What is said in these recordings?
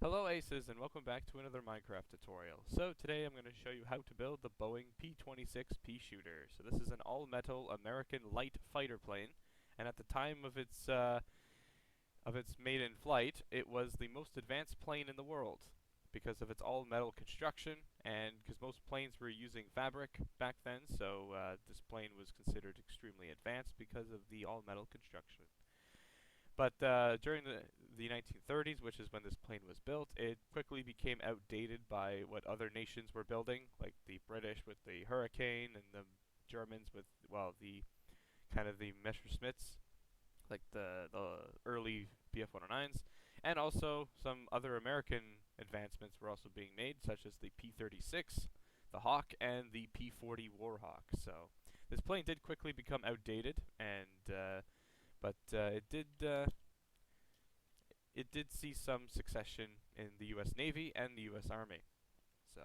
Hello Aces and welcome back to another Minecraft tutorial. So today I'm going to show you how to build the Boeing P-26 Peashooter. So this is an all-metal American light fighter plane, and at the time of its maiden flight, it was the most advanced plane in the world because of its all-metal construction and because most planes were using fabric back then. So this plane was considered extremely advanced because of the all-metal construction. But during the 1930s, which is when this plane was built, it quickly became outdated by what other nations were building, like the British with the Hurricane and the Germans with, well, the kind of the Messerschmitts, like the early Bf-109s, and also some other American advancements were also being made, such as the P-36, the Hawk, and the P-40 Warhawk. So this plane did quickly become outdated, and but it did see some succession in the U.S. Navy and the U.S. Army. So,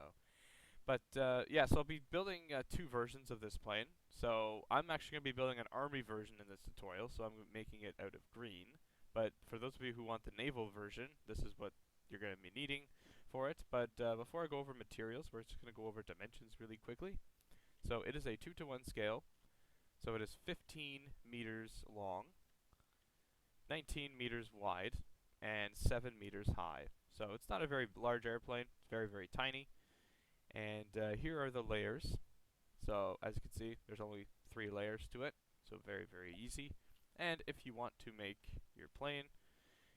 yeah, so I'll be building two versions of this plane. So I'm actually going to be building an Army version in this tutorial, so I'm making it out of green. But for those of you who want the naval version, this is what you're going to be needing for it. But before I go over materials, we're just going to go over dimensions really quickly. So it is a 2:1 scale. So it is 15 meters long, 19 meters wide, and 7 meters high. So it's not a very large airplane. It's very, very tiny. And here are the layers. So as you can see, there's only 3 layers to it. So very, very easy. And if you want to make your plane,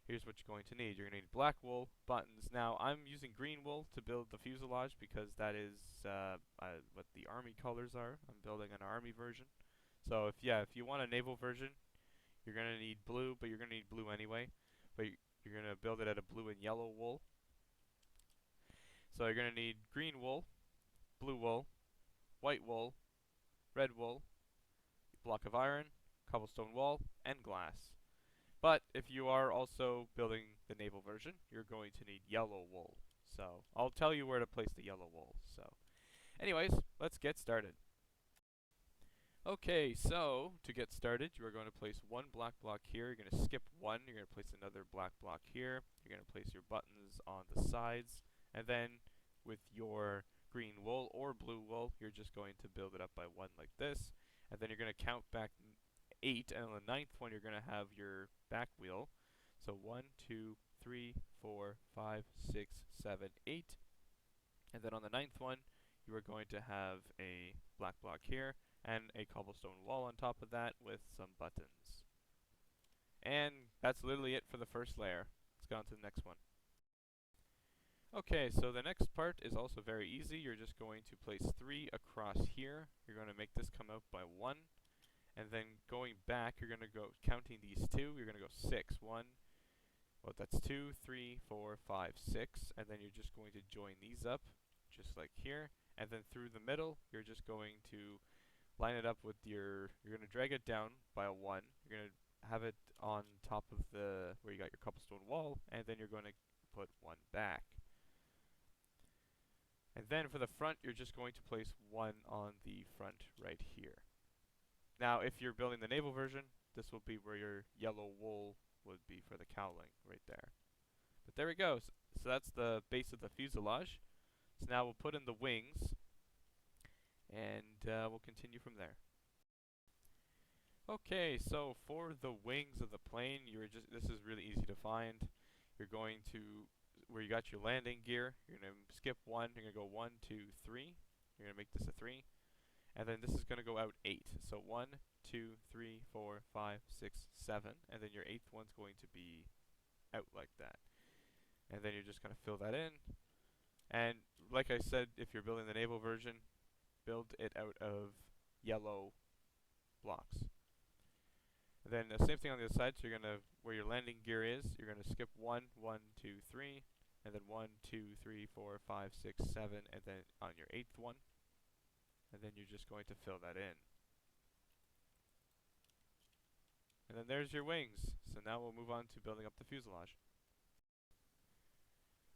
here's what you're going to need. You're going to need black wool, buttons. Now I'm using green wool to build the fuselage because that is what the Army colors are. I'm building an Army version. So if you want a naval version, you're going to need blue, but you're going to need blue anyway. But you're going to build it out of blue and yellow wool. So you're going to need green wool, blue wool, white wool, red wool, a block of iron, cobblestone wall, and glass. But if you are also building the naval version, you're going to need yellow wool. So I'll tell you where to place the yellow wool. So anyways, let's get started. Okay, so to get started, you are going to place one black block here. You're going to skip one. You're going to place another black block here. You're going to place your buttons on the sides. And then with your green wool or blue wool, you're just going to build it up by one like this. And then you're going to count back 8. And on the 9th one, you're going to have your back wheel. So 1, 2, 3, 4, 5, 6, 7, 8. And then on the 9th one, you are going to have a black block here and a cobblestone wall on top of that with some buttons. And that's literally it for the first layer. Let's go on to the next one. Okay, so the next part is also very easy. You're just going to place 3 across here. You're going to make this come out by 1. And then going back, you're going to go counting these 2. You're going to go 6. 1. Well, that's 2, 3, 4, 5, 6. And then you're just going to join these up, just like here. And then through the middle, you're just going to line it up with you're going to drag it down by a 1. You're going to have it on top of where you got your cobblestone wall, and then you're going to put 1 back. And then for the front, you're just going to place 1 on the front right here. Now, if you're building the naval version, this will be where your yellow wool would be for the cowling right there. But there we go. So that's the base of the fuselage. So now we'll put in the wings, and we'll continue from there. Okay, so for the wings of the plane, this is really easy to find. You're going to, where you got your landing gear, you're going to skip 1, you're going to go 1, 2, 3. You're going to make this a 3. And then this is going to go out 8. So 1, 2, 3, 4, 5, 6, 7. And then your 8th one's going to be out like that. And then you're just going to fill that in. And like I said, if you're building the naval version, build it out of yellow blocks. And then the same thing on the other side, so you're going to, where your landing gear is, you're going to skip 1, 1, 2, 3, and then 1, 2, 3, 4, 5, 6, 7, and then on your 8th one. And then you're just going to fill that in. And then there's your wings. So now we'll move on to building up the fuselage.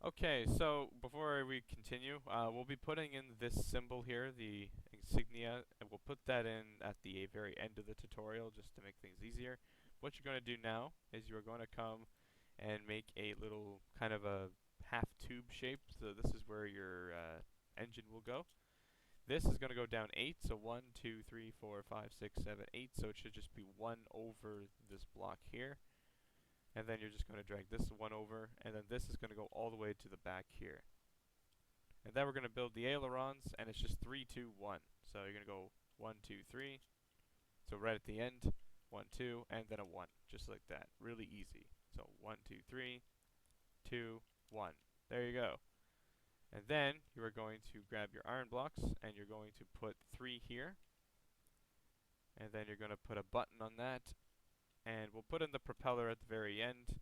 Okay, so before we continue, we'll be putting in this symbol here, the insignia, and we'll put that in at the very end of the tutorial just to make things easier. What you're going to do now is you're going to come and make a little kind of a half tube shape, so this is where your engine will go. This is going to go down 8, so 1, 2, 3, 4, 5, 6, 7, 8, so it should just be 1 over this block here. And then you're just going to drag this 1 over, and then this is going to go all the way to the back here. And then we're going to build the ailerons, and it's just 3, 2, 1. So you're going to go 1, 2, 3. So right at the end, 1, 2, and then a 1, just like that. Really easy. So 1, 2, 3, 2, 1. There you go. And then you are going to grab your iron blocks, and you're going to put 3 here. And then you're going to put a button on that, and we'll put in the propeller at the very end.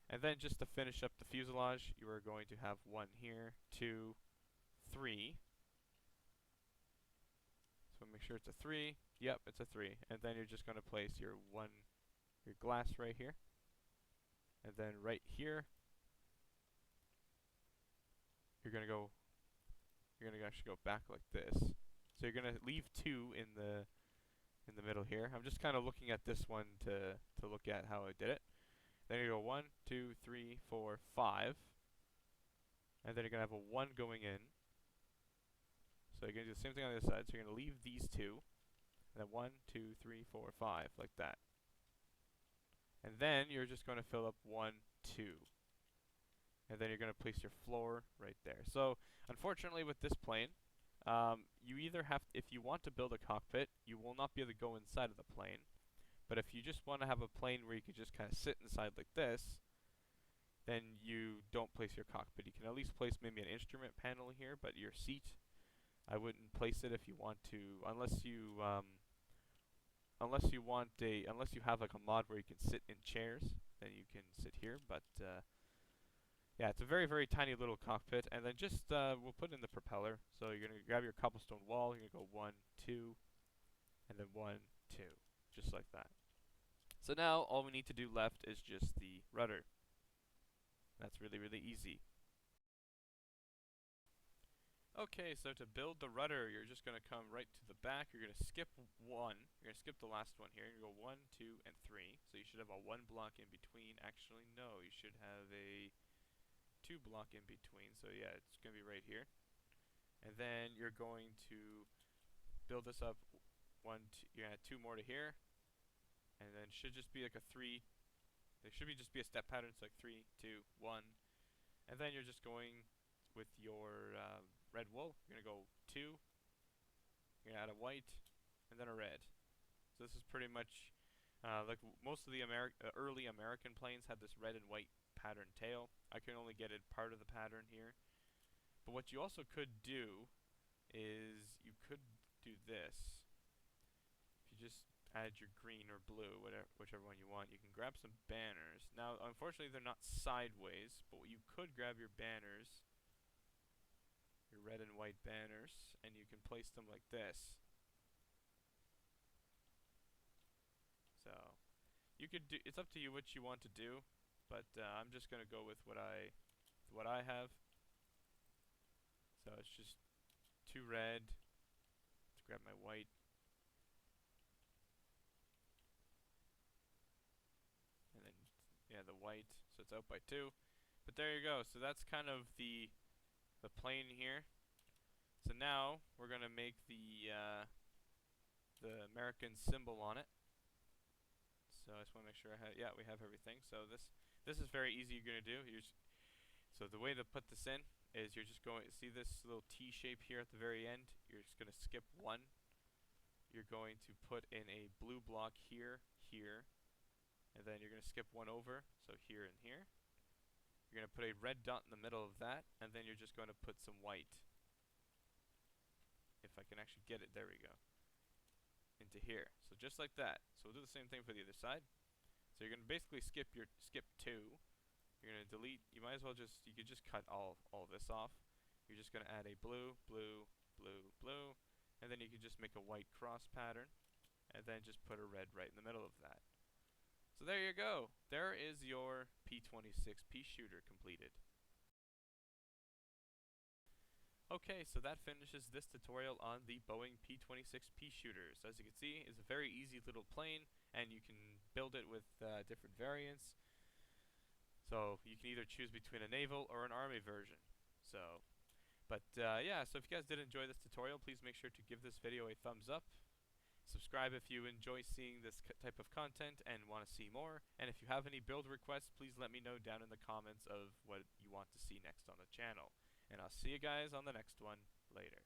And then just to finish up the fuselage, you are going to have 1 here, 2, 3. So make sure it's a 3. Yep, it's a 3. And then you're just going to place your glass right here. And then right here, you're going to actually go back like this. So you're going to leave 2 in the middle here. I'm just kind of looking at this one to look at how I did it. Then you go 1, 2, 3, 4, 5. And then you're going to have a 1 going in. So you're going to do the same thing on the other side. So you're going to leave these 2. And then 1, 2, 3, 4, 5, like that. And then you're just going to fill up 1, 2. And then you're going to place your floor right there. So unfortunately with this plane, you either have, if you want to build a cockpit, you will not be able to go inside of the plane. But if you just want to have a plane where you can just kind of sit inside like this, then you don't place your cockpit. You can at least place maybe an instrument panel here, but your seat, I wouldn't place it if you want to, unless you have like a mod where you can sit in chairs, then you can sit here. But yeah, it's a very, very tiny little cockpit. And then just we'll put in the propeller. So you're gonna grab your cobblestone wall. You're gonna go 1, 2, and then 1, 2, just like that. So now all we need to do left is just the rudder. That's really, really easy. Okay, so to build the rudder, you're just going to come right to the back. You're going to skip 1. You're going to skip the last one here. You're going to go 1, 2, and 3. So you should have a 1 block in between. Actually, no, you should have a 2 block in between. So yeah, it's going to be right here. And then you're going to build this up. 1, 2, you're going to add 2 more to here. And then should just be like a 3. There should just be a step pattern. It's like 3, 2, 1. And then you're just going with your red wool. You're going to go 2. You're going to add a white, and then a red. So this is pretty much like most of the early American planes had this red and white pattern tail. I can only get it part of the pattern here. But what you also could do is you could do this. If you just add your green or blue, whichever one you want, you can grab some banners. Now, unfortunately, they're not sideways, but you could grab your banners, your red and white banners, and you can place them like this. So you could do. It's up to you what you want to do, but I'm just gonna go with what I have. So it's just 2 red. Let's grab my white. And then yeah, the white. So it's out by 2. But there you go. So that's kind of the plane here. So now we're gonna make the American symbol on it. So I just want to make sure we have everything. So this is very easy. You're gonna do. So the way to put this in is you're just going to see this little T shape here at the very end. You're just gonna skip 1. You're going to put in a blue block here, and then you're gonna skip 1 over. So here and here. You're going to put a red dot in the middle of that, and then you're just going to put some white. If I can actually get it, there we go. Into here. So just like that. So we'll do the same thing for the other side. So you're going to basically skip 2. You're going to delete, you could just cut all this off. You're just going to add a blue, blue, blue, blue, and then you can just make a white cross pattern, and then just put a red right in the middle of that. So there you go. There is your P-26 Peashooter completed. Okay, so that finishes this tutorial on the Boeing P-26 Peashooter. So as you can see, it's a very easy little plane, and you can build it with different variants. So you can either choose between a naval or an army version. So, yeah, so if you guys did enjoy this tutorial, please make sure to give this video a thumbs up. Subscribe if you enjoy seeing this type of content and want to see more. And if you have any build requests, please let me know down in the comments of what you want to see next on the channel. And I'll see you guys on the next one. Later.